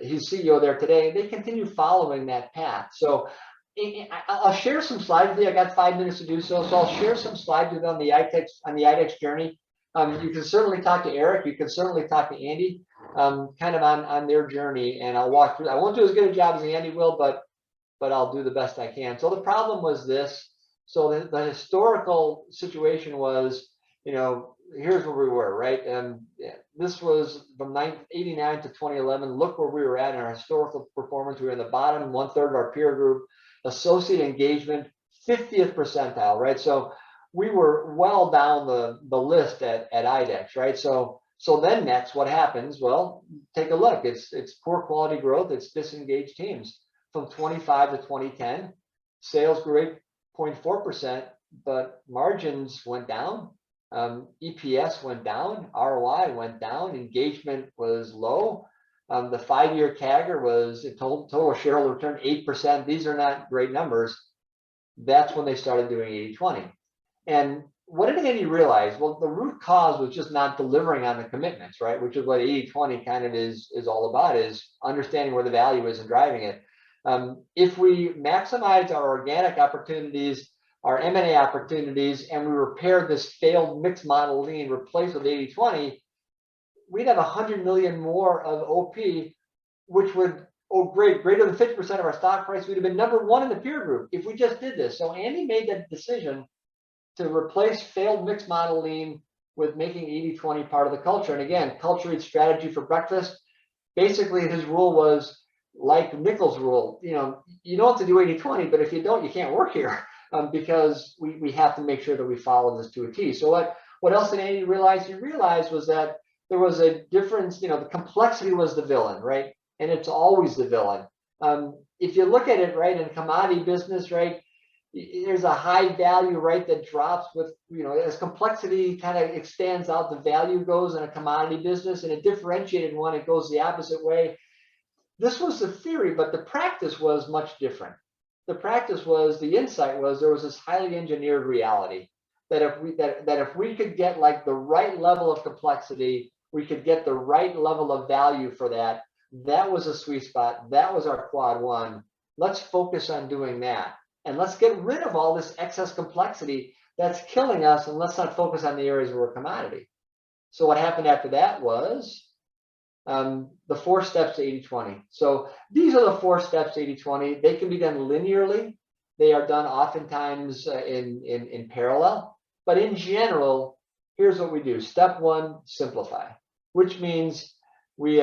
he's CEO there today, they continue following that path. So I'll share some slides with you. I got 5 minutes to do so. So I'll share some slides with you on the idex journey. You can certainly talk to Eric. You can certainly talk to Andy, kind of on their journey, and I'll walk through. I won't do as good a job as Andy will, but I'll do the best I can. So the problem was this. So the historical situation was, here's where we were, right? And this was from 1989 to 2011. Look where we were at in our historical performance. We were in the bottom 1/3 of our peer group. Associate engagement, 50th percentile, right? So we were well down the list at idex, right? So then next, what happens? Well, take a look. It's poor quality growth. It's disengaged teams. From 25 to 2010, sales grew 8.4%, but margins went down. EPS went down. ROI went down. Engagement was low. The 5-year CAGR was total shareholder return 8%. These are not great numbers. That's when they started doing 80/20. And what did Andy realize? Well, the root cause was just not delivering on the commitments, right? Which is what 80/20 kind of is all about, is understanding where the value is and driving it. If we maximize our organic opportunities, our M&A opportunities, and we repaired this failed mixed model lean, replaced with 80/20, we'd have 100 million more of OP, which would, greater than 50% of our stock price. We'd have been number 1 in the peer group if we just did this. So Andy made that decision to replace failed mixed model lean with making 80/20 part of the culture. And again, culture eats strategy for breakfast. Basically, his rule was like Nichols' rule. You don't have to do 80/20, but if you don't, you can't work here, because we have to make sure that we follow this to a T. So what else did Andy realize? He realized was that there was a difference. The complexity was the villain, right? And it's always the villain. If you look at it, right, in commodity business, right, there's a high value, right, that drops with, as complexity kind of extends out, the value goes in a commodity business. In a differentiated one, it goes the opposite way. This was the theory, but the practice was much different. The insight was there was this highly engineered reality that if we could get like the right level of complexity, we could get the right level of value for that. That was a sweet spot. That was our quad 1. Let's focus on doing that. And let's get rid of all this excess complexity that's killing us, and let's not focus on the areas where we're commodity. So what happened after that was the 4 steps to 80/20. So these are the 4 steps to 80/20. They can be done linearly. They are done oftentimes in parallel. But in general, here's what we do. Step 1, simplify, which means we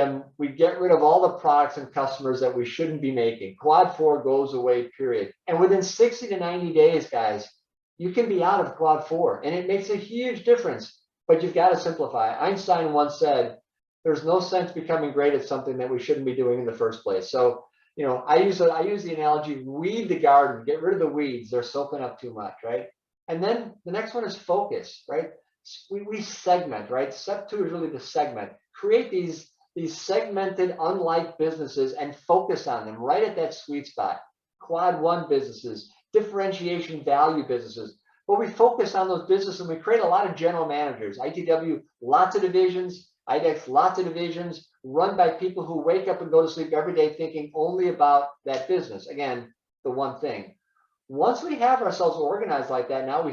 get rid of all the products and customers that we shouldn't be making. Quad 4 goes away, period. And within 60 to 90 days, guys, you can be out of quad 4, and it makes a huge difference. But you've got to simplify. Einstein once said, there's no sense becoming great at something that we shouldn't be doing in the first place. So, I use the analogy, weed the garden, get rid of the weeds. They're soaking up too much, right? And then the next one is focus, right? We segment, right? Step 2 is really the segment. Create these segmented, unlike businesses and focus on them right at that sweet spot. Quad 1 businesses, differentiation value businesses. But we focus on those businesses, and we create a lot of general managers. ITW, lots of divisions. idex, lots of divisions, run by people who wake up and go to sleep every day thinking only about that business. Again, the one thing. Once we have ourselves organized like that, now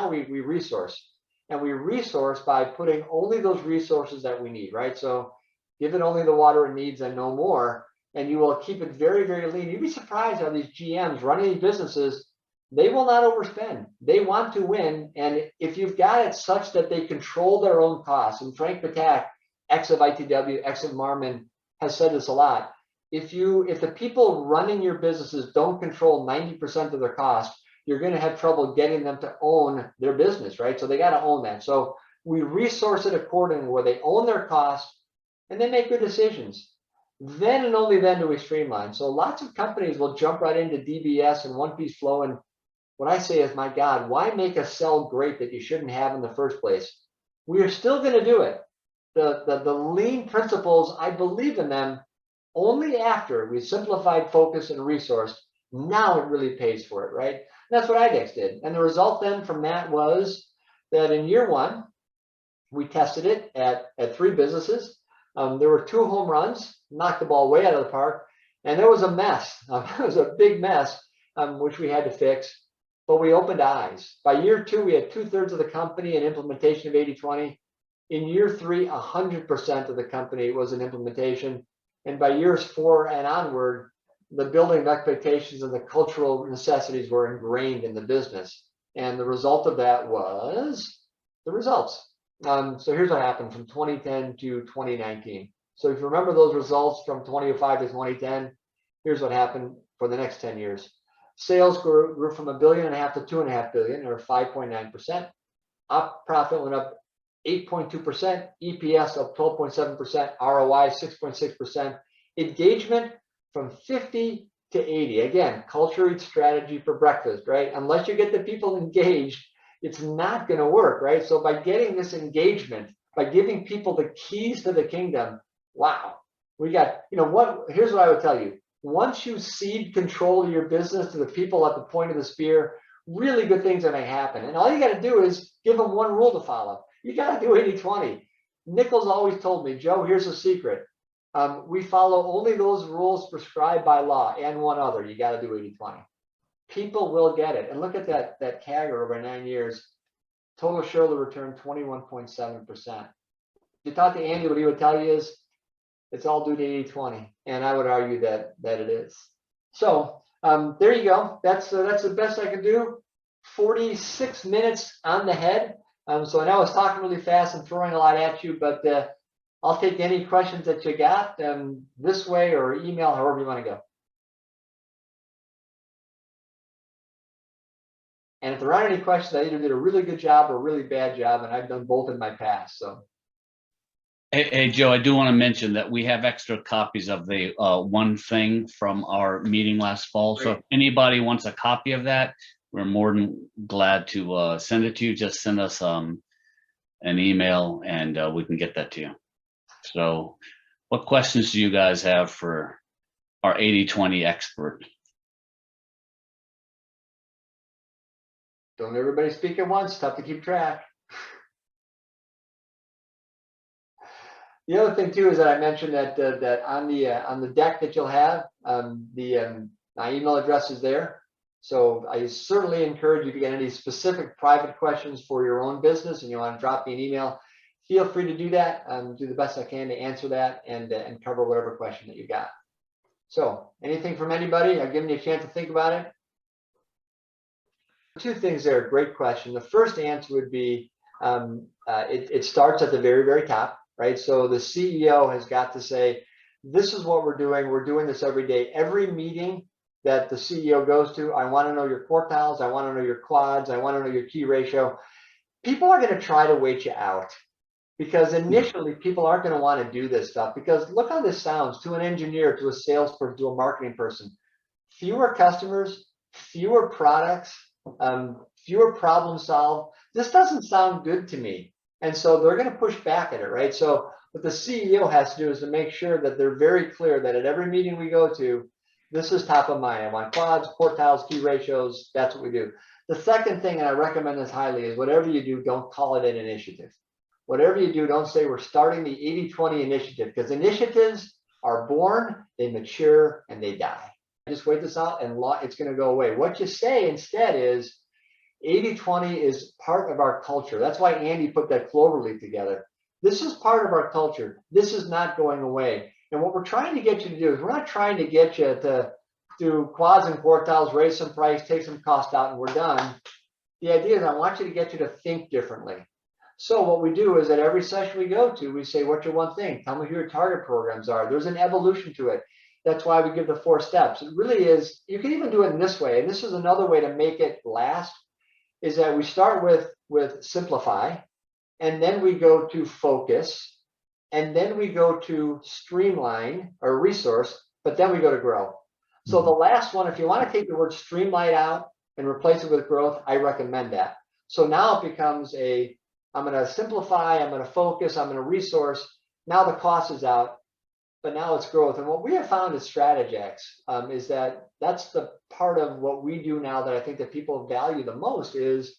we resource. And we resource by putting only those resources that we need, right? So give it only the water it needs and no more, and you will keep it very, very lean. You'd be surprised how these GMs running these businesses, they will not overspend. They want to win. And if you've got it such that they control their own costs, and Frank Patak, ex of ITW, ex of Marmon, has said this a lot. If the people running your businesses don't control 90% of their costs, you're going to have trouble getting them to own their business, right? So they got to own that. So we resource it accordingly where they own their costs and they make good decisions. Then and only then do we streamline. So lots of companies will jump right into DBS and one-piece flow. And what I say is, my God, why make a cell great that you shouldn't have in the first place? We are still going to do it. The lean principles, I believe in them only after we simplified, focus, and resource. Now it really pays for it, right? And that's what idex did. And the result then from that was that in year one, we tested it at 3 businesses. There were 2 home runs, knocked the ball way out of the park, and there was a mess. It was a big mess, which we had to fix, but we opened eyes. By year 2, we had 2/3 of the company in implementation of 80/20. In year 3, 100% of the company was in implementation. And by years 4 and onward, the building of expectations and the cultural necessities were ingrained in the business. And the result of that was the results. So here's what happened from 2010 to 2019. So if you remember those results from 2005 to 2010, here's what happened for the next 10 years. Sales grew from $1.5 billion to $2.5 billion, or 5.9%. Op profit went up 8.2%, EPS up 12.7%, ROI 6.6%. Engagement from 50 to 80. Again, culture eats strategy for breakfast, right? Unless you get the people engaged, it's not going to work, right? So by getting this engagement, by giving people the keys to the kingdom, wow, we got, here's what I would tell you. Once you cede control of your business to the people at the point of the spear, really good things are going to happen. And all you got to do is give them one rule to follow. You got to do 80/20. Nichols always told me, Joe, here's a secret. We follow only those rules prescribed by law and one other. You got to do 80/20. People will get it. And look at that CAGR over 9 years. Total shareholder return 21.7%. If you talk to Andy, what he would tell you is it's all due to 80/20. And I would argue that it is. So there you go. That's the best I can do. 46 minutes on the head. So I know I was talking really fast and throwing a lot at you, but I'll take any questions that you got this way or email, however you want to go. And if there aren't any questions, I either did a really good job or a really bad job, and I've done both in my past. So. Hey, Joe, I do want to mention that we have extra copies of the one thing from our meeting last fall. Great. So if anybody wants a copy of that, we're more than glad to send it to you. Just send us an email and we can get that to you. So what questions do you guys have for our 80/20 expert? Don't everybody speak at once. Tough to keep track. The other thing too is that I mentioned that on the deck that you'll have, my email address is there. So I certainly encourage you, if you get any specific private questions for your own business and you want to drop me an email, feel free to do that. Do the best I can to answer that and cover whatever question that you got. So anything from anybody? I've given you a chance to think about it. 2 things there. Great question. The first answer would be it starts at the very, very top, right? So the CEO has got to say, this is what we're doing. We're doing this every day. Every meeting that the CEO goes to, I want to know your quartiles. I want to know your quads. I want to know your key ratio. People are going to try to wait you out because initially people aren't going to want to do this stuff because look how this sounds to an engineer, to a salesperson, to a marketing person. Fewer customers, fewer products, fewer problem solved. This doesn't sound good to me. And so they're going to push back at it, right? So what the CEO has to do is to make sure that they're very clear that at every meeting we go to, this is top of mind. I want quads, quartiles, key ratios. That's what we do. The second thing, and I recommend this highly, is whatever you do, don't call it an initiative. Whatever you do, don't say we're starting the 80/20 initiative because initiatives are born, they mature, and they die. Just wait this out and it's going to go away. What you say instead is 80/20 is part of our culture. That's why Andy put that clover leaf together. This is part of our culture. This is not going away. And what we're trying to get you to do is we're not trying to get you to do quads and quartiles, raise some price, take some cost out, and we're done. The idea is I want you to get you to think differently. So what we do is at every session we go to, we say, what's your one thing? Tell me who your target programs are. There's an evolution to it. That's why we give the 4 steps. It really is, you can even do it in this way. And this is another way to make it last, is that we start with simplify, and then we go to focus, and then we go to streamline or resource, but then we go to grow. So the last one, if you want to take the word streamline out and replace it with growth, I recommend that. So now it becomes I'm going to simplify, I'm going to focus, I'm going to resource. Now the cost is out, but now it's growth. And what we have found at Strategex is that's the part of what we do now that I think that people value the most is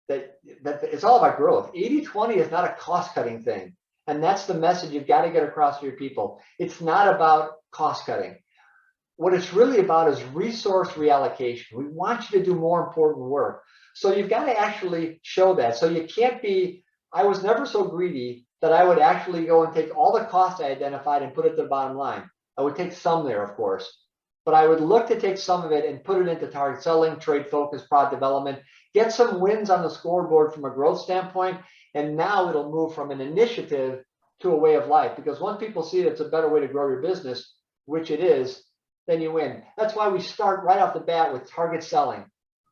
that it's all about growth. 80-20 is not a cost-cutting thing. And that's the message you've got to get across to your people. It's not about cost-cutting. What it's really about is resource reallocation. We want you to do more important work. So you've got to actually show that. So you can't be, I was never so greedy that I would actually go and take all the costs I identified and put it to the bottom line. I would take some there, of course, but I would look to take some of it and put it into target selling, trade focus, product development, get some wins on the scoreboard from a growth standpoint. And now it'll move from an initiative to a way of life, because once people see that it's a better way to grow your business, which it is, then you win. That's why we start right off the bat with target selling.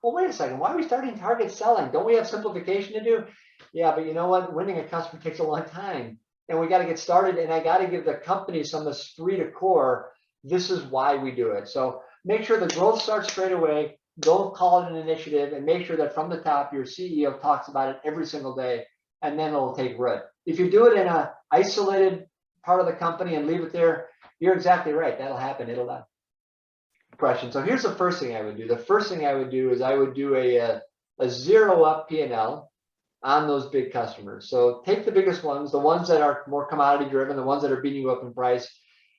Well, wait a second. Why are we starting target selling? Don't we have simplification to do? Yeah, but you know what? Winning a customer takes a long time. And we got to get started. And I got to give the company some esprit de corps. This is why we do it. So make sure the growth starts straight away. Don't call it an initiative, and make sure that from the top, your CEO talks about it every single day, and then it'll take root. If you do it in an isolated part of the company and leave it there, you're exactly right. That'll happen. It'll die. Question. So here's the first thing I would do. The first thing I would do is I would do a zero up P&L on those big customers. So take the biggest ones, the ones that are more commodity driven, the ones that are beating you up in price,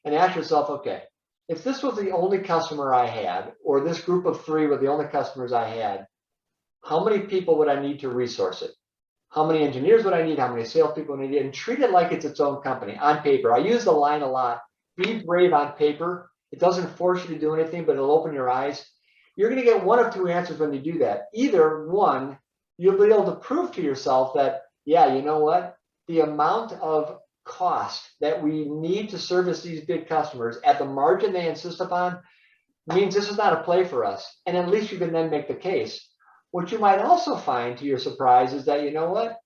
and ask yourself, okay, if this was the only customer I had, or this group of 3 were the only customers I had, how many people would I need to resource it? How many engineers would I need? How many salespeople would I need? And treat it like it's its own company on paper. I use the line a lot. Be brave on paper. It doesn't force you to do anything, but it'll open your eyes. You're going to get one of 2 answers when you do that. Either one, you'll be able to prove to yourself that, yeah, you know what? The amount of cost that we need to service these big customers at the margin they insist upon means this is not a play for us. And at least you can then make the case. What you might also find, to your surprise, is that, you know what?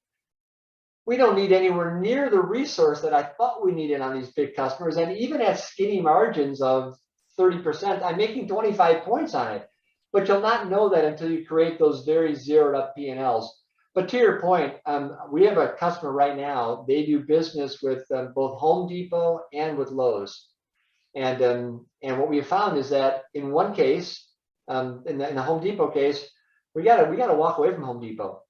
We don't need anywhere near the resource that I thought we needed on these big customers. And even at skinny margins of 30%, I'm making 25 points on it. But you'll not know that until you create those very zeroed up P&Ls. But to your point, we have a customer right now. They do business with both Home Depot and with Lowe's. And what we have found is that in one case, in the Home Depot case, we gotta walk away from Home Depot.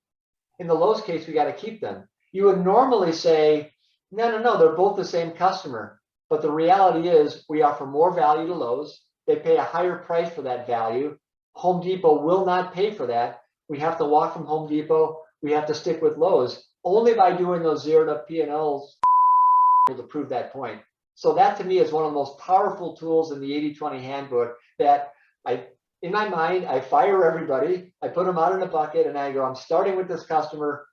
In the Lowe's case, we got to keep them. You would normally say, no, they're both the same customer. But the reality is we offer more value to Lowe's. They pay a higher price for that value. Home Depot will not pay for that. We have to walk from Home Depot. We have to stick with Lowe's. Only by doing those zeroed up P&Ls to prove that point. So that to me is one of the most powerful tools in the 80-20 handbook that in my mind, I fire everybody. I put them out in a bucket and I go, I'm starting with this customer.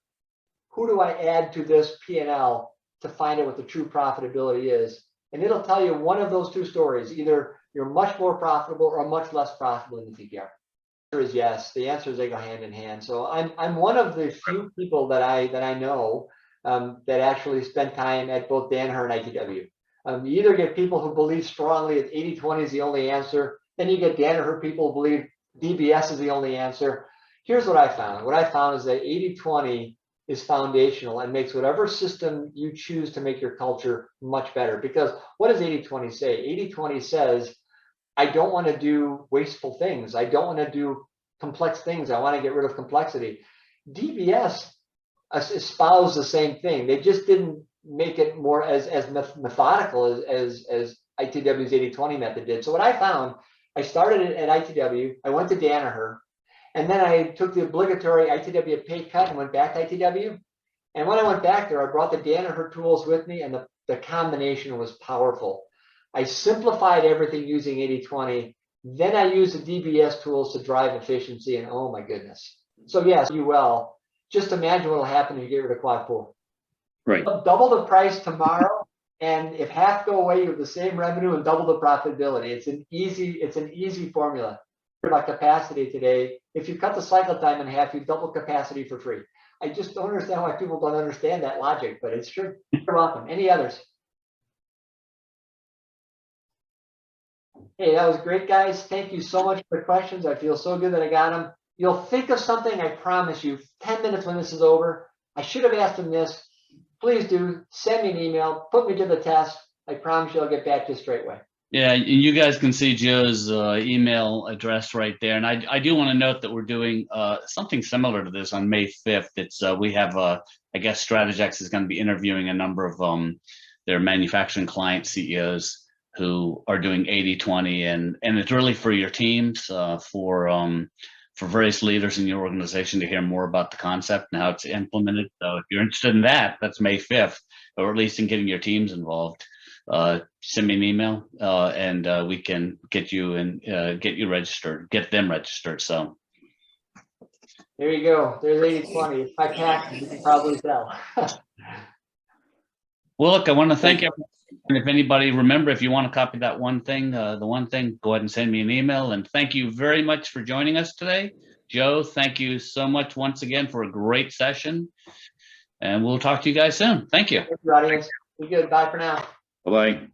Who do I add to this P&L to find out what the true profitability is? And it'll tell you one of those 2 stories. Either you're much more profitable or much less profitable in the TPR. The answer is yes. The answer is they go hand in hand. So I'm one of the few people that I know that actually spend time at both Danaher and ITW. You either get people who believe strongly that 80-20 is the only answer. Then you get Danaher people who believe DBS is the only answer. Here's what I found. What I found is that 80-20 is foundational and makes whatever system you choose to make your culture much better. Because what does 80-20 say? 80-20 says, I don't want to do wasteful things. I don't want to do complex things. I want to get rid of complexity. DBS espoused the same thing. They just didn't make it more as methodical as ITW's 80-20 method did. So what I found, I started at ITW. I went to Danaher. And then I took the obligatory ITW pay cut and went back to ITW. And when I went back there, I brought the Danaher tools with me, and the combination was powerful. I simplified everything using 80-20. Then I used the DBS tools to drive efficiency, and oh my goodness. So yes, you will. Just imagine what will happen if you get rid of quad 4. Right. Double the price tomorrow, and if half go away, you have the same revenue and double the profitability. It's an easy formula. About capacity today, if you cut the cycle time in half, you double capacity for free. I just don't understand why people don't understand that logic, but it's true. You're welcome. Any others? Hey, that was great, guys. Thank you so much for the questions. I feel so good that I got them. You'll think of something, I promise you, 10 minutes when this is over. I should have asked them this. Please do send me an email, put me to the test. I promise you I'll get back to you straight away. Yeah, and you guys can see Joe's email address right there. And I do want to note that we're doing something similar to this on May 5th. It's we have I guess Strategex is going to be interviewing a number of their manufacturing client CEOs who are doing 80-20, and it's really for your teams, for various leaders in your organization to hear more about the concept and how it's implemented. So if you're interested in that, that's May 5th, or at least in getting your teams involved. Send me an email and we can get you registered, get them registered. So there you go. There's 80-20. It's my taxes, you can probably tell. well, look, I want to thank everyone. And if anybody, remember, if you want to copy that one thing, the one thing, go ahead and send me an email. And thank you very much for joining us today. Joe, thank you so much once again for a great session. And we'll talk to you guys soon. Thank you. Thank you, audience. Be good. Bye for now. Bye-bye.